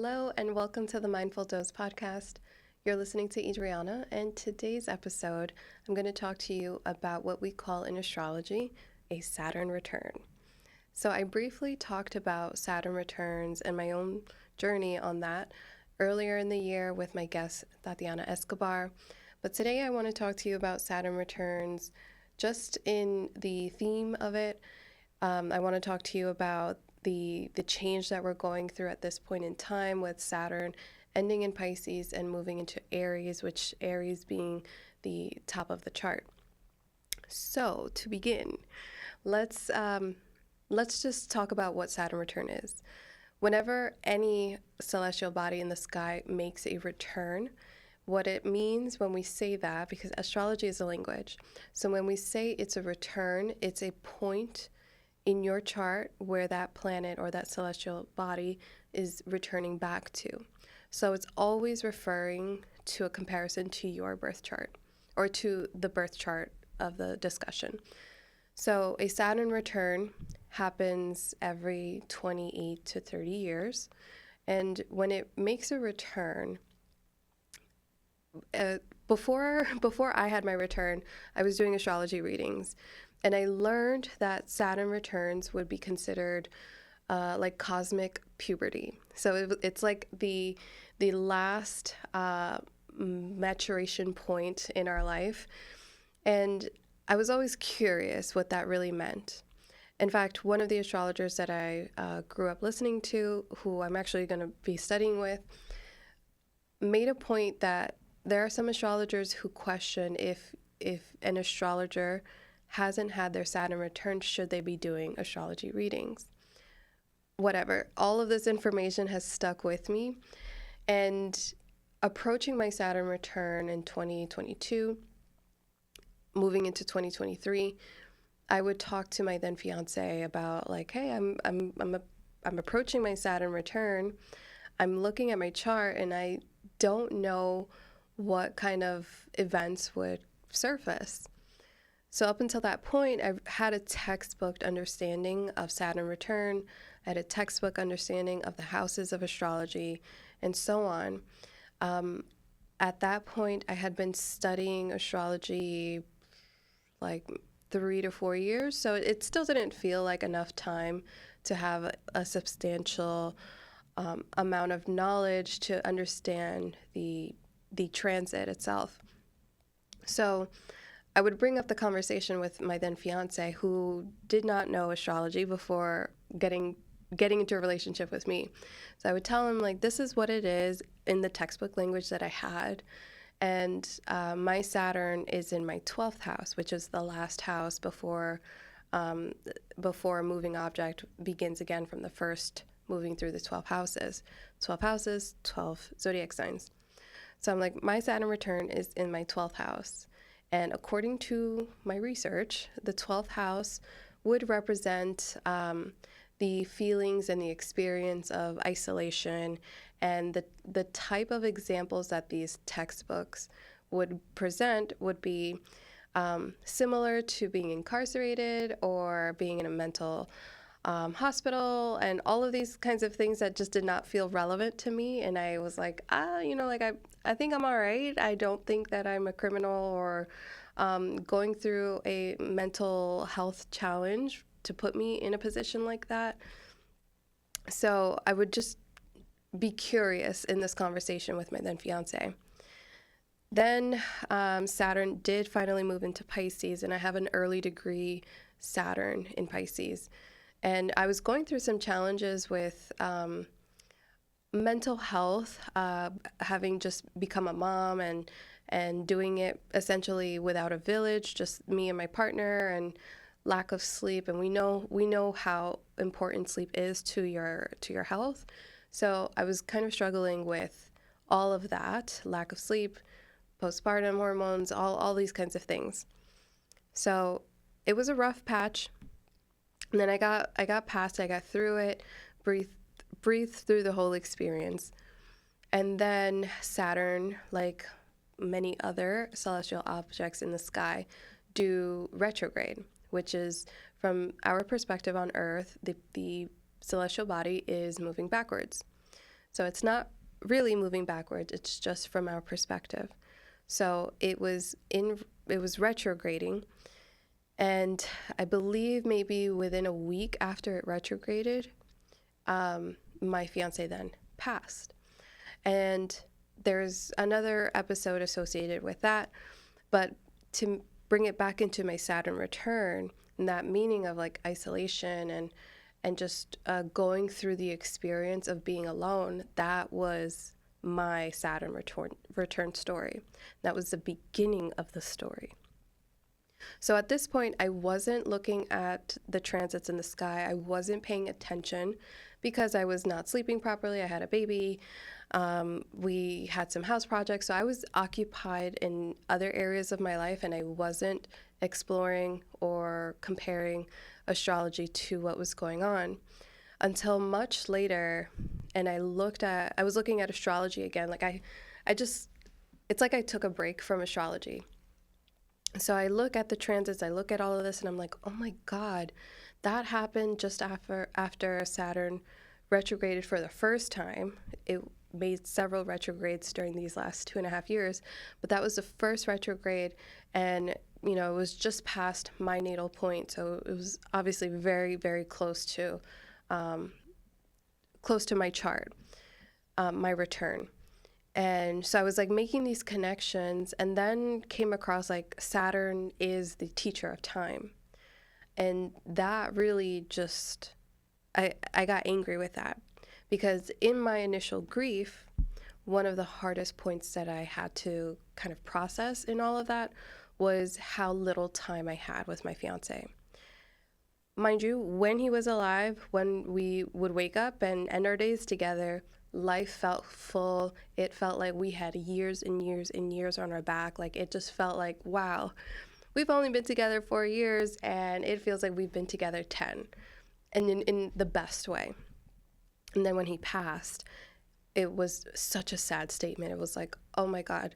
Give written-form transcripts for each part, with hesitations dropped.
Hello, and welcome to the Mindful Dose podcast. You're listening to Adriana, and today's episode, I'm going to talk to you about what we call in astrology a Saturn return. So, I briefly talked about Saturn returns and my own journey on that earlier in the year with my guest, Tatiana Escobar. But today, I want to talk to you about Saturn returns just in the theme of it. I want to talk to you about the change that we're going through at this point in time with Saturn ending in Pisces and moving into Aries, which Aries being the top of the chart. So to begin, let's just talk about what Saturn return is. Whenever any celestial body in the sky makes a return, what it means when we say that, because astrology is a language, so when we say it's a return, it's a point in your chart where that planet or that celestial body is returning back to. So it's always referring to a comparison to your birth chart or to the birth chart of the discussion. So a Saturn return happens every 28 to 30 years. And when it makes a return, before I had my return, I was doing astrology readings. And I learned that Saturn returns would be considered like cosmic puberty. So it's like the last maturation point in our life. And I was always curious what that really meant. In fact, one of the astrologers that I grew up listening to, who I'm actually going to be studying with, made a point that there are some astrologers who question if an astrologer hasn't had their Saturn return, should they be doing astrology readings? Whatever. All of this information has stuck with me. And approaching my Saturn return in 2022, moving into 2023, I would talk to my then fiance about like, hey, I'm approaching my Saturn return. I'm looking at my chart and I don't know what kind of events would surface. So up until that point, I've had a textbook understanding of Saturn return. I had a textbook understanding of the houses of astrology and so on. At that point, I had been studying astrology like 3 to 4 years. So it still didn't feel like enough time to have a substantial amount of knowledge to understand the transit itself. So I would bring up the conversation with my then fiance, who did not know astrology before getting into a relationship with me. So I would tell him, like, this is what it is in the textbook language that I had. And my Saturn is in my 12th house, which is the last house before a moving object begins again from the first, moving through the 12 houses. 12 houses, 12 zodiac signs. So I'm like, my Saturn return is in my 12th house. And according to my research, the 12th house would represent the feelings and the experience of isolation, and the type of examples that these textbooks would present would be similar to being incarcerated or being in a mental hospital and all of these kinds of things that just did not feel relevant to me. And I was like, I think I'm all right. I don't think that I'm a criminal or going through a mental health challenge to put me in a position like that. So I would just be curious in this conversation with my then fiance. Then Saturn did finally move into Pisces, and I have an early degree Saturn in Pisces. And I was going through some challenges with mental health, having just become a mom and doing it essentially without a village, just me and my partner, and lack of sleep. And we know how important sleep is to your health. So I was kind of struggling with all of that, lack of sleep, postpartum hormones, all these kinds of things. So it was a rough patch. And then I got past it, I got through it, breathed through the whole experience. And then Saturn, like many other celestial objects in the sky, do retrograde, which is, from our perspective on Earth, the celestial body is moving backwards. So it's not really moving backwards, it's just from our perspective. So it was retrograding, and I believe maybe within a week after it retrograded, my fiance then passed. And there's another episode associated with that. But to bring it back into my Saturn return and that meaning of like isolation and just going through the experience of being alone, that was my Saturn return story. That was the beginning of the story. So at this point, I wasn't looking at the transits in the sky. I wasn't paying attention because I was not sleeping properly. I had a baby. We had some house projects. So I was occupied in other areas of my life, and I wasn't exploring or comparing astrology to what was going on until much later. And I was looking at astrology again. It's like I took a break from astrology. So I look at the transits, I look at all of this, and I'm like, oh my God, that happened just after Saturn retrograded for the first time. It made several retrogrades during these last 2.5 years, but that was the first retrograde, and it was just past my natal point, so it was obviously very, very close to my chart, my return. And so I was like making these connections, and then came across like Saturn is the teacher of time. And that really just, I got angry with that, because in my initial grief, one of the hardest points that I had to kind of process in all of that was how little time I had with my fiance. Mind you, when he was alive, when we would wake up and end our days together, life felt full. It felt like we had years and years and years on our back. Like, it just felt like, wow, we've only been together 4 years and it feels like we've been together 10, and in the best way. And then when he passed, it was such a sad statement. It was like, oh my God,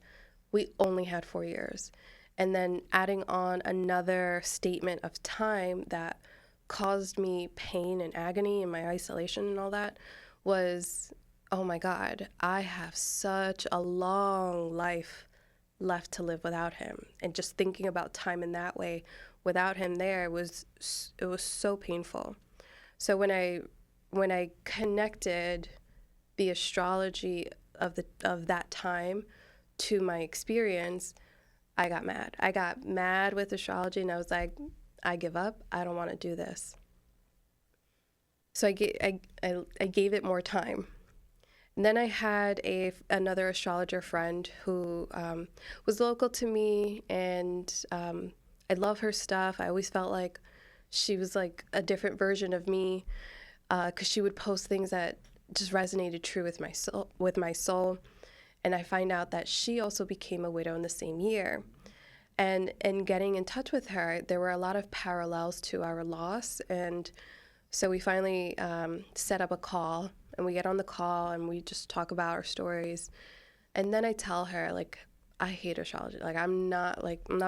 we only had 4 years. And then adding on another statement of time that caused me pain and agony and my isolation and all that was, oh my God, I have such a long life left to live without him. And just thinking about time in that way, without him there, it was so painful. So when I connected the astrology of that time to my experience, I got mad. I got mad with astrology, and I was like, I give up. I don't want to do this. So I gave it more time. And then I had another astrologer friend who was local to me, and I love her stuff. I always felt like she was like a different version of me, because she would post things that just resonated true with my soul. And I find out that she also became a widow in the same year. And getting in touch with her, there were a lot of parallels to our loss. And so we finally set up a call, and we get on the call and we just talk about our stories. And then I tell her, like, I hate astrology. Like, I'm not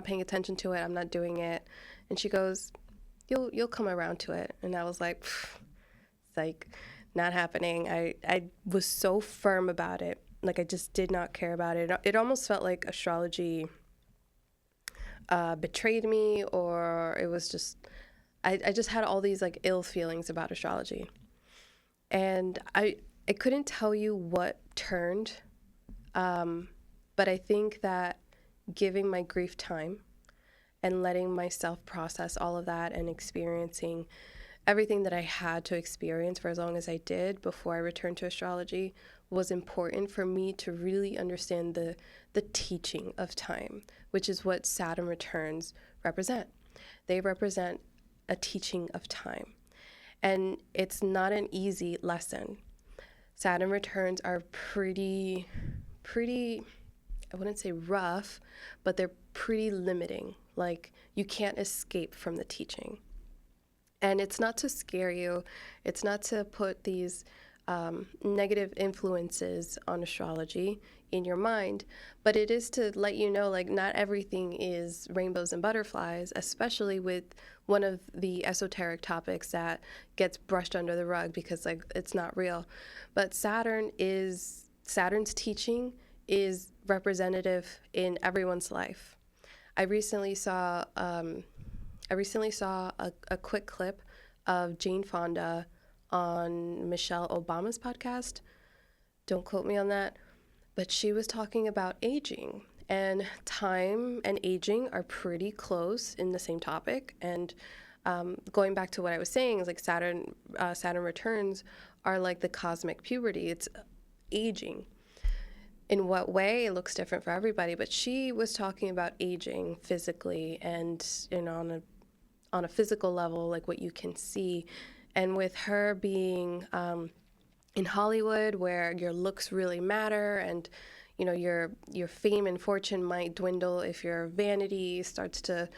paying attention to it. I'm not doing it. And she goes, you'll come around to it. And I was like, it's like not happening. I was so firm about it. Like, I just did not care about it. It almost felt like astrology betrayed me, or it was just, I just had all these like ill feelings about astrology. And I couldn't tell you what turned, but I think that giving my grief time and letting myself process all of that and experiencing everything that I had to experience for as long as I did before I returned to astrology was important for me to really understand the teaching of time, which is what Saturn returns represent. They represent a teaching of time. And it's not an easy lesson. Saturn returns are pretty, I wouldn't say rough, but they're pretty limiting. Like, you can't escape from the teaching. And it's not to scare you. It's not to put these negative influences on astrology in your mind, but it is to let you know, like, not everything is rainbows and butterflies, especially with one of the esoteric topics that gets brushed under the rug because, like, it's not real. But Saturn's teaching is representative in everyone's life. I recently saw a quick clip of Jane Fonda on Michelle Obama's podcast. Don't quote me on that. But she was talking about aging, and time and aging are pretty close in the same topic. And going back to what I was saying, is like Saturn returns are like the cosmic puberty. It's aging. In what way? It looks different for everybody. But she was talking about aging physically and, on a physical level, like what you can see. And with her being in Hollywood, where your looks really matter, and your fame and fortune might dwindle if your vanity starts to,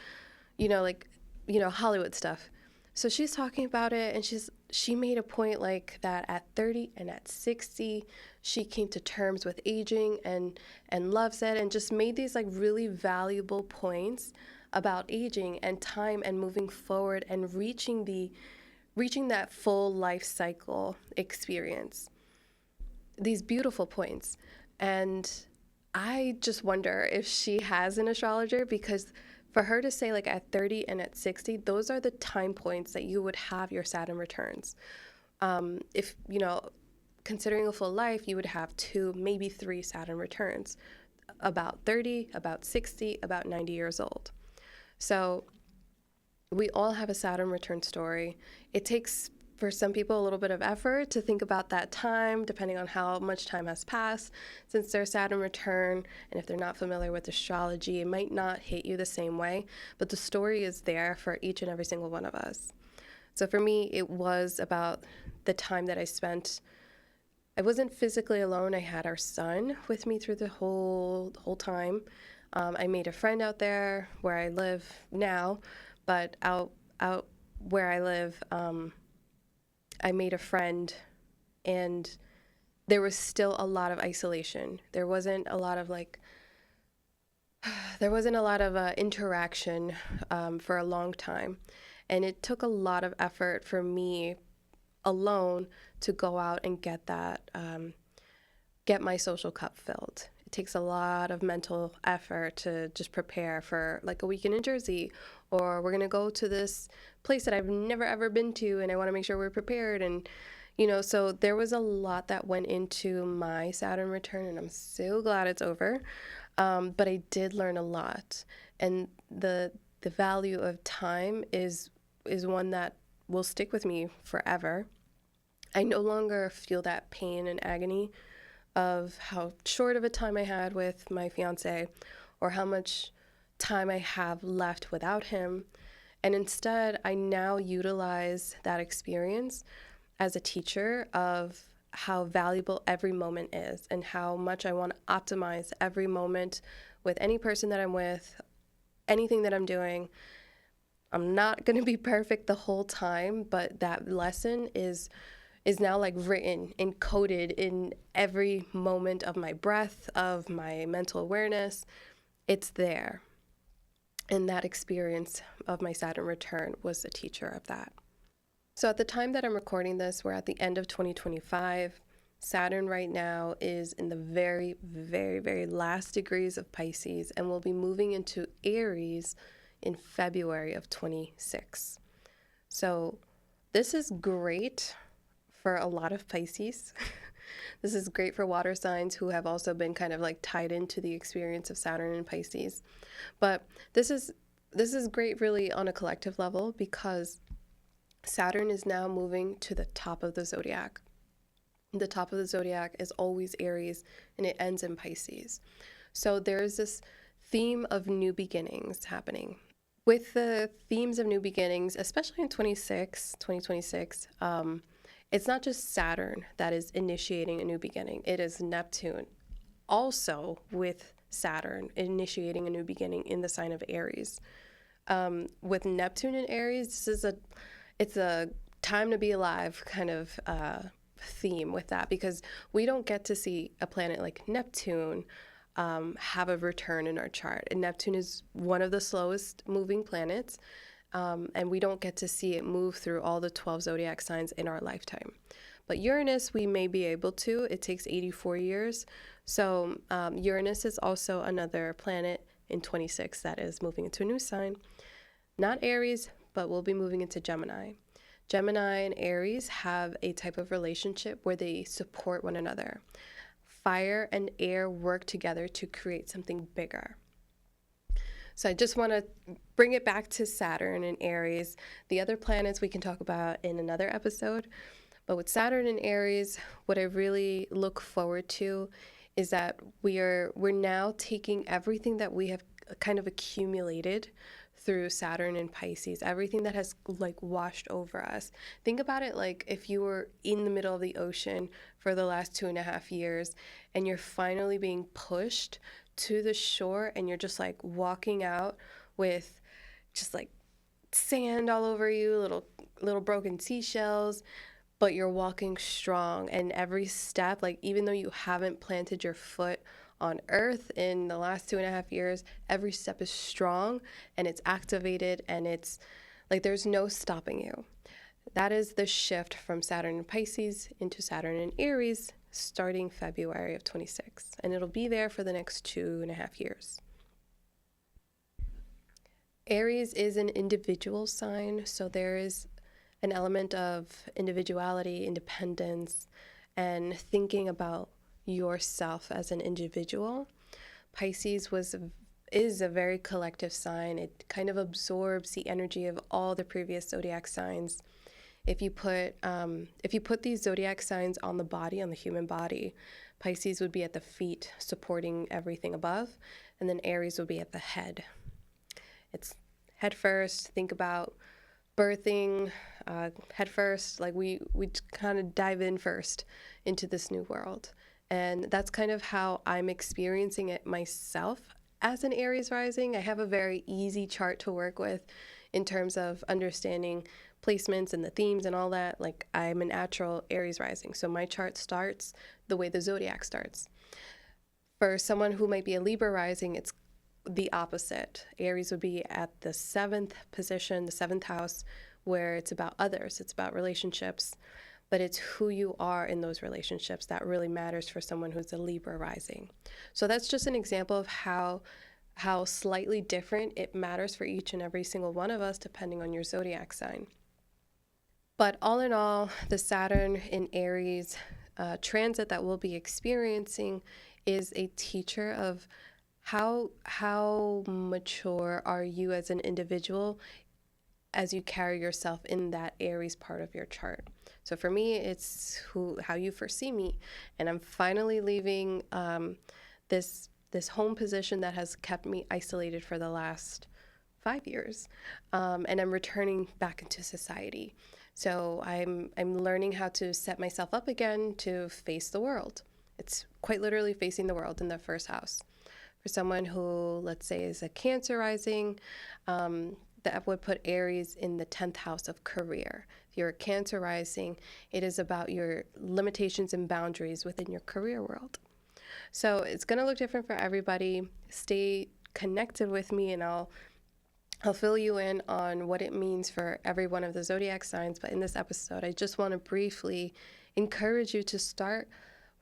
Hollywood stuff. So she's talking about it, and she made a point like that at 30 and at 60, she came to terms with aging and loves it, and just made these like really valuable points about aging and time and moving forward and reaching that full life cycle experience. These beautiful points. And I just wonder if she has an astrologer, because for her to say like at 30 and at 60, those are the time points that you would have your Saturn returns. If, considering a full life, you would have 2, maybe 3 Saturn returns, about 30, about 60, about 90 years old. So we all have a Saturn return story. It takes, for some people, a little bit of effort to think about that time, depending on how much time has passed since their Saturn return. And if they're not familiar with astrology, it might not hit you the same way, but the story is there for each and every single one of us. So for me, it was about the time that I spent. I wasn't physically alone. I had our son with me through the whole time. I made a friend out there where I live now, but out where I live, I made a friend, and there was still a lot of isolation. There wasn't a lot of interaction for a long time, and it took a lot of effort for me alone to go out and get my social cup filled. It takes a lot of mental effort to just prepare for like a weekend in Jersey, or we're going to go to this place that I've never ever been to, and I want to make sure we're prepared. And, so there was a lot that went into my Saturn return, and I'm so glad it's over. But I did learn a lot. And the value of time is one that will stick with me forever. I no longer feel that pain and agony of how short of a time I had with my fiance, or how much time I have left without him. And instead, I now utilize that experience as a teacher of how valuable every moment is, and how much I want to optimize every moment with any person that I'm with, anything that I'm doing. I'm not going to be perfect the whole time, but that lesson is now like written, encoded in every moment of my breath, of my mental awareness. It's there. And that experience of my Saturn return was a teacher of that. So at the time that I'm recording this, we're at the end of 2025. Saturn right now is in the very, very, very last degrees of Pisces, and will be moving into Aries in February of 26. So this is great for a lot of Pisces. This is great for water signs who have also been kind of like tied into the experience of Saturn and Pisces. But this is great really on a collective level, because Saturn is now moving to the top of the zodiac. The top of the zodiac is always Aries, and it ends in Pisces. So there's this theme of new beginnings happening. With the themes of new beginnings, especially in 2026, it's not just Saturn that is initiating a new beginning. It is Neptune also with Saturn initiating a new beginning in the sign of Aries. With Neptune in Aries, it's a time to be alive kind of theme with that, because we don't get to see a planet like Neptune have a return in our chart. And Neptune is one of the slowest moving planets, and we don't get to see it move through all the 12 zodiac signs in our lifetime. But Uranus, we may be able to. It takes 84 years. So Uranus is also another planet in 26 that is moving into a new sign. Not Aries, but will be moving into Gemini. Gemini and Aries have a type of relationship where they support one another. Fire and air work together to create something bigger. So I just want to bring it back to Saturn and Aries. The other planets we can talk about in another episode. But with Saturn and Aries, what I really look forward to is that we're now taking everything that we have kind of accumulated through Saturn and Pisces, everything that has like washed over us. Think about it like if you were in the middle of the ocean for the last 2.5 years and you're finally being pushed to the shore and you're just like walking out with just like sand all over you, little broken seashells, but you're walking strong, and every step, like even though you haven't planted your foot on earth in the last 2.5 years, every step is strong and it's activated, and it's like there's no stopping you. That is the shift from Saturn and Pisces into Saturn and Aries starting February of 26, and it'll be there for the next 2.5 years. Aries is an individual sign, so there is an element of individuality, independence, and thinking about yourself as an individual. Pisces is a very collective sign. It kind of absorbs the energy of all the previous zodiac signs. If you put these zodiac signs on the body, on the human body, Pisces would be at the feet, supporting everything above, and then Aries would be at the head. It's head first. Think about birthing head first. Like we kind of dive in first into this new world, and that's kind of how I'm experiencing it myself as an Aries rising. I have a very easy chart to work with in terms of understanding placements and the themes and all that. Like I'm a natural Aries rising, so my chart starts the way the zodiac starts. For someone who might be a Libra rising, it's the opposite. Aries would be at the 7th position, the 7th house, where it's about others, it's about relationships, but it's who you are in those relationships that really matters for someone who's a Libra rising. So that's just an example of how slightly different it matters for each and every single one of us depending on your zodiac sign. But all in all, the Saturn in Aries transit that we'll be experiencing is a teacher of how mature are you as an individual as you carry yourself in that Aries part of your chart. So for me, it's how you foresee me, and I'm finally leaving this home position that has kept me isolated for the last 5 years, and I'm returning back into society. So I'm learning how to set myself up again to face the world. It's quite literally facing the world in the first house. For someone who, let's say, is a Cancer rising, that would put Aries in the 10th house of career. If you're a Cancer rising, it is about your limitations and boundaries within your career world. So it's going to look different for everybody. Stay connected with me, and I'll fill you in on what it means for every one of the zodiac signs. But in this episode, I just want to briefly encourage you to start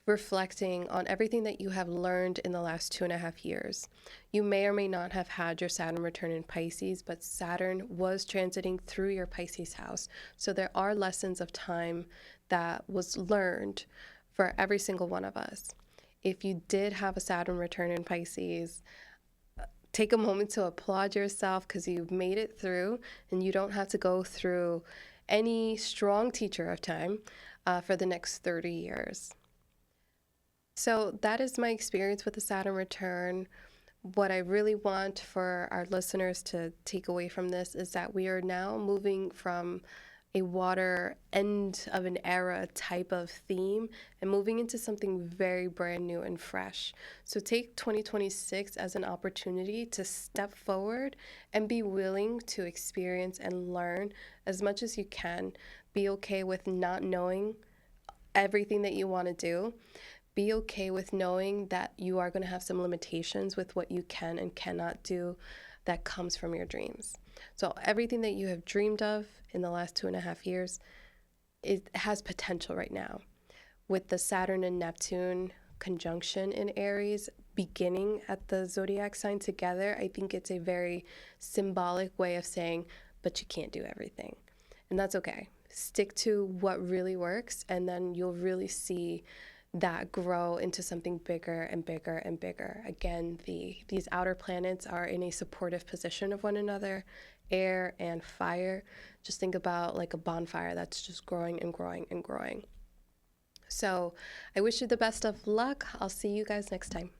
reflecting on everything that you have learned in the last 2.5 years. You may or may not have had your Saturn return in Pisces, but Saturn was transiting through your Pisces house. So there are lessons of time that was learned for every single one of us. If you did have a Saturn return in Pisces, take a moment to applaud yourself because you've made it through, and you don't have to go through any strong teacher of time for the next 30 years. So that is my experience with the Saturn return. What I really want for our listeners to take away from this is that we are now moving from a water end of an era type of theme and moving into something very brand new and fresh. So take 2026 as an opportunity to step forward and be willing to experience and learn as much as you can. Be okay with not knowing everything that you want to do, be okay with knowing that you are going to have some limitations with what you can and cannot do that comes from your dreams. So everything that you have dreamed of in the last 2.5 years, it has potential right now. With the Saturn and Neptune conjunction in Aries beginning at the zodiac sign together, I think it's a very symbolic way of saying, but you can't do everything. And that's okay. Stick to what really works, and then you'll really see that grow into something bigger and bigger and bigger. Again, these outer planets are in a supportive position of one another, air and fire. Just think about like a bonfire that's just growing and growing and growing. So I wish you the best of luck. I'll see you guys next time.